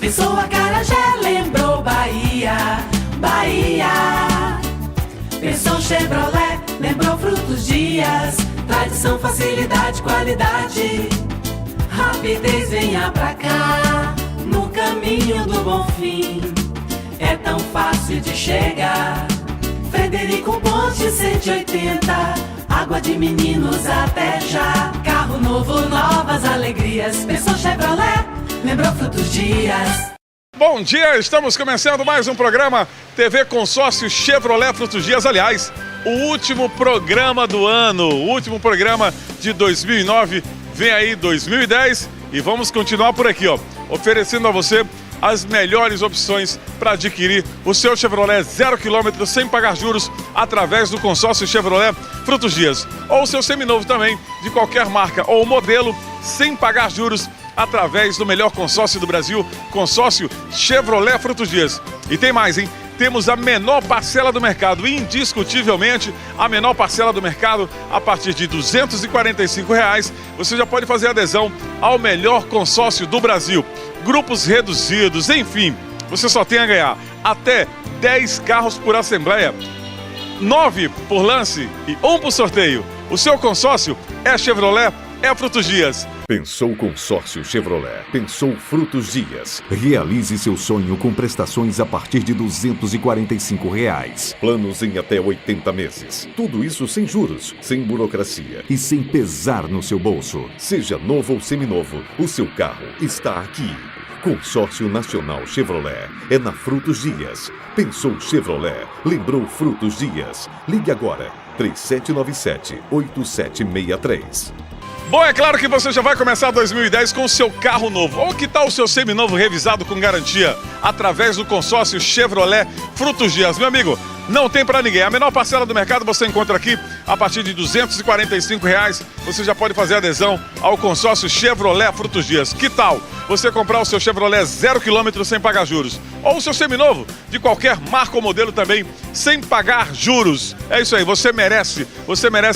Pensou acarajé, lembrou Bahia, Bahia. Pensou Chevrolet, lembrou Frutos Dias. Tradição, facilidade, qualidade. Rapidez, venha pra cá. No caminho do Bonfim é tão fácil de chegar. Frederico Ponte 180, água de Meninos até já. Carro novo, novas alegrias. Pensou Chevrolet, lembrou Frutos Dias. Bom dia, estamos começando mais um programa TV Consórcio Chevrolet Frutos Dias. Aliás, o último programa do ano, o último programa de 2009. Vem aí 2010 e vamos continuar por aqui, ó, oferecendo a você as melhores opções para adquirir o seu Chevrolet 0 km sem pagar juros através do consórcio Chevrolet Frutos Dias. Ou o seu seminovo também, de qualquer marca ou modelo, sem pagar juros através do melhor consórcio do Brasil, consórcio Chevrolet Frutos Dias. E tem mais, hein? Temos a menor parcela do mercado, indiscutivelmente a menor parcela do mercado, a partir de R$ 245. Você já pode fazer adesão ao melhor consórcio do Brasil. Grupos reduzidos, enfim, você só tem a ganhar. Até 10 carros por assembleia, 9 por lance e 1 por sorteio. O seu consórcio é Chevrolet, é Frutos Dias. Pensou Consórcio Chevrolet, pensou Frutos Dias. Realize seu sonho com prestações a partir de R$ 245. Planos em até 80 meses. Tudo isso sem juros, sem burocracia e sem pesar no seu bolso. Seja novo ou seminovo, o seu carro está aqui. Consórcio Nacional Chevrolet é na Frutos Dias. Pensou Chevrolet, lembrou Frutos Dias. Ligue agora, 3797-8763. Bom, é claro que você já vai começar 2010 com o seu carro novo. Ou que tal o seu seminovo revisado com garantia? Através do consórcio Chevrolet Frutos Dias. Meu amigo, não tem para ninguém. A menor parcela do mercado você encontra aqui a partir de R$ 245. Você já pode fazer adesão ao consórcio Chevrolet Frutos Dias. Que tal você comprar o seu Chevrolet 0 km sem pagar juros? Ou o seu seminovo, de qualquer marca ou modelo também, sem pagar juros. É isso aí, você merece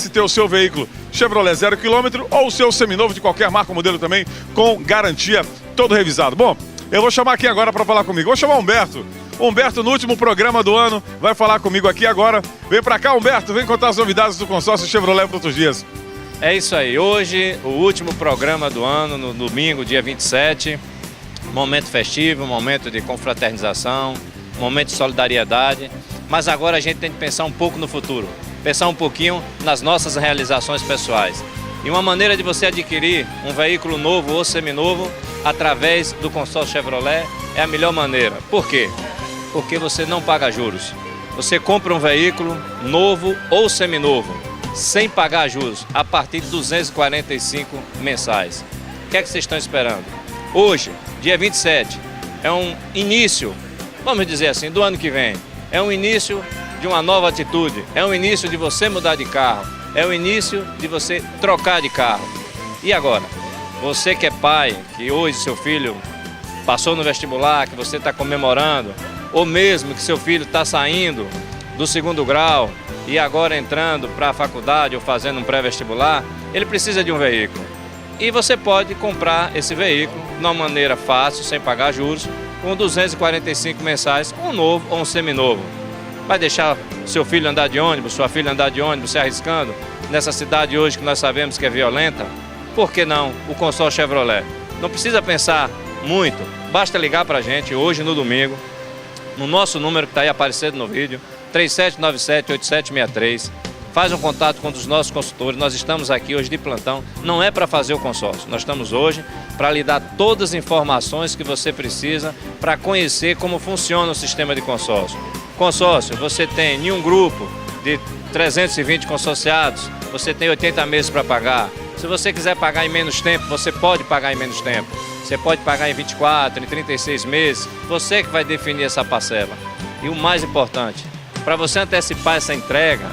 ter o seu veículo Chevrolet 0 km ou o seu seminovo de qualquer marca ou modelo também, com garantia, todo revisado. Bom, eu vou chamar aqui agora para falar comigo. Vou chamar o Humberto. Humberto, no último programa do ano, vai falar comigo aqui agora. Vem para cá, Humberto, vem contar as novidades do consórcio Chevrolet Frutos Dias. É isso aí, hoje o último programa do ano, no domingo, dia 27, momento festivo, momento de confraternização, momento de solidariedade, mas agora a gente tem que pensar um pouco no futuro, pensar um pouquinho nas nossas realizações pessoais. E uma maneira de você adquirir um veículo novo ou seminovo através do consórcio Chevrolet é a melhor maneira. Por quê? Porque você não paga juros. Você compra um veículo novo ou seminovo, sem pagar juros, a partir de 245 mensais. O que é que vocês estão esperando? Hoje, dia 27, é um início, vamos dizer assim, do ano que vem. É um início de uma nova atitude, é um início de você mudar de carro, é o início de você trocar de carro. E agora? Você que é pai, que hoje seu filho passou no vestibular, que você está comemorando, ou mesmo que seu filho está saindo do 2º grau e agora entrando para a faculdade ou fazendo um pré-vestibular, ele precisa de um veículo. E você pode comprar esse veículo de uma maneira fácil, sem pagar juros, com 245 mensais, um novo ou um seminovo. Vai deixar seu filho andar de ônibus, sua filha andar de ônibus, se arriscando nessa cidade hoje que nós sabemos que é violenta? Por que não o consórcio Chevrolet? Não precisa pensar muito, basta ligar para a gente hoje no domingo, no nosso número que está aí aparecendo no vídeo, 3797-8763. Faz um contato com um dos nossos consultores. Nós estamos aqui hoje de plantão, não é para fazer o consórcio, nós estamos hoje para lhe dar todas as informações que você precisa para conhecer como funciona o sistema de consórcio. Consórcio, você tem em um grupo de 320 consorciados, você tem 80 meses para pagar. Se você quiser pagar em menos tempo, você pode pagar em menos tempo. Você pode pagar em 24, em 36 meses, você que vai definir essa parcela. E o mais importante, para você antecipar essa entrega,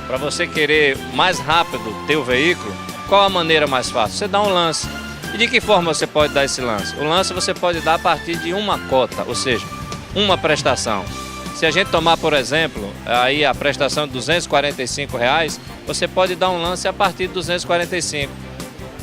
para você querer mais rápido ter o veículo, qual a maneira mais fácil? Você dá um lance. E de que forma você pode dar esse lance? O lance você pode dar a partir de uma cota, ou seja, uma prestação. Se a gente tomar, por exemplo, aí a prestação de R$ 245, você pode dar um lance a partir de 245.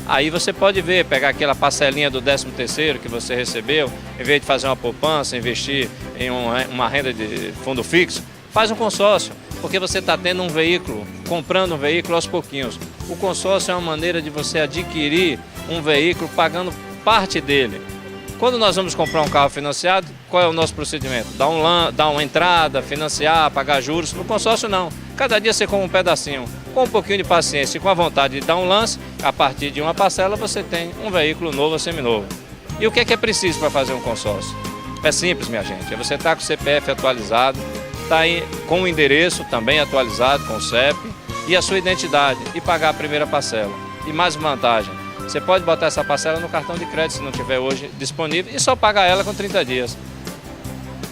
Aí você pode ver, pegar aquela parcelinha do 13º que você recebeu, em vez de fazer uma poupança, investir em uma renda de fundo fixo, faz um consórcio, porque você está tendo um veículo, comprando um veículo aos pouquinhos. O consórcio é uma maneira de você adquirir um veículo pagando parte dele. Quando nós vamos comprar um carro financiado, qual é o nosso procedimento? Dar uma entrada, financiar, pagar juros. No consórcio não. Cada dia você compra um pedacinho. Com um pouquinho de paciência e com a vontade de dar um lance, a partir de uma parcela você tem um veículo novo ou seminovo. E o que é preciso para fazer um consórcio? É simples, minha gente. É você estar com o CPF atualizado, tá com o endereço também atualizado, com o CEP, e a sua identidade, e pagar a primeira parcela. E mais vantagem, você pode botar essa parcela no cartão de crédito, se não tiver hoje disponível, e só pagar ela com 30 dias.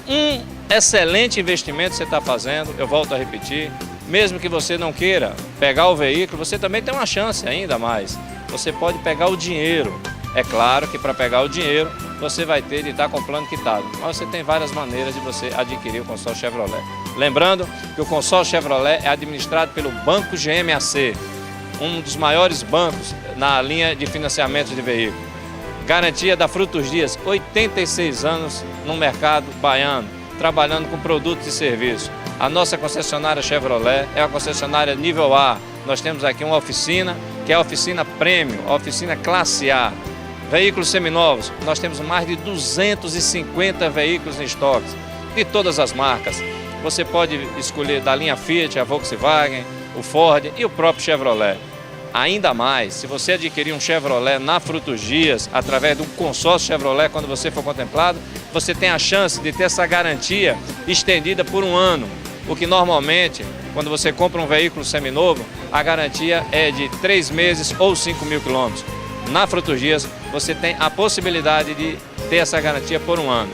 Um excelente investimento você está fazendo, eu volto a repetir, mesmo que você não queira pegar o veículo, você também tem uma chance ainda mais. Você pode pegar o dinheiro. É claro que para pegar o dinheiro, você vai ter de estar com o plano quitado. Mas você tem várias maneiras de você adquirir o consórcio Chevrolet. Lembrando que o consórcio Chevrolet é administrado pelo Banco GMAC, um dos maiores bancos na linha de financiamento de veículos. Garantia da Frutos Dias, 86 anos no mercado baiano, trabalhando com produtos e serviços. A nossa concessionária Chevrolet é a concessionária nível A. Nós temos aqui uma oficina, que é a oficina Premium, a oficina Classe A. Veículos seminovos, nós temos mais de 250 veículos em estoque, de todas as marcas. Você pode escolher da linha Fiat, a Volkswagen, o Ford e o próprio Chevrolet. Ainda mais, se você adquirir um Chevrolet na Frutos Dias, através do consórcio Chevrolet, quando você for contemplado, você tem a chance de ter essa garantia estendida por um ano. O que normalmente, quando você compra um veículo seminovo, a garantia é de 3 meses ou 5.000 quilômetros. Na Frutos Dias, você tem a possibilidade de ter essa garantia por um ano.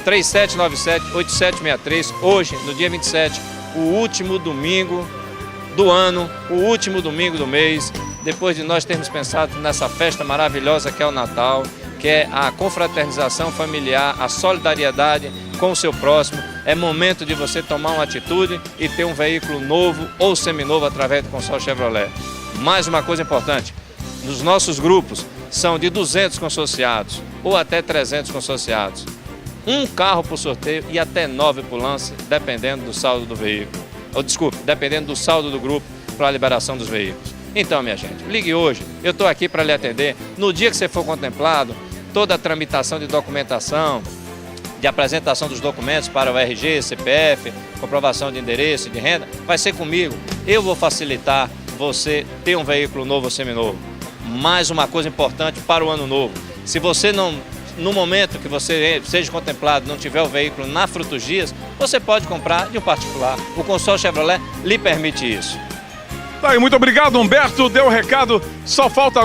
3797-8763, hoje, no dia 27, o último domingo do ano, o último domingo do mês, depois de nós termos pensado nessa festa maravilhosa que é o Natal, que é a confraternização familiar, a solidariedade com o seu próximo. É momento de você tomar uma atitude e ter um veículo novo ou seminovo através do consórcio Chevrolet. Mais uma coisa importante, nos nossos grupos são de 200 consociados ou até 300 consociados. Um carro por sorteio e até 9 por lance, dependendo do saldo do veículo. Dependendo do saldo do grupo para a liberação dos veículos. Então, minha gente, ligue hoje, eu estou aqui para lhe atender. No dia que você for contemplado, toda a tramitação de documentação, de apresentação dos documentos para o RG, CPF, comprovação de endereço e de renda, vai ser comigo. Eu vou facilitar você ter um veículo novo ou seminovo. Mais uma coisa importante para o ano novo. Se você não, no momento que você seja contemplado, não tiver o veículo na Frutos Dias, você pode comprar de um particular. O consórcio Chevrolet lhe permite isso. Tá aí, muito obrigado, Humberto. Deu o recado, só falta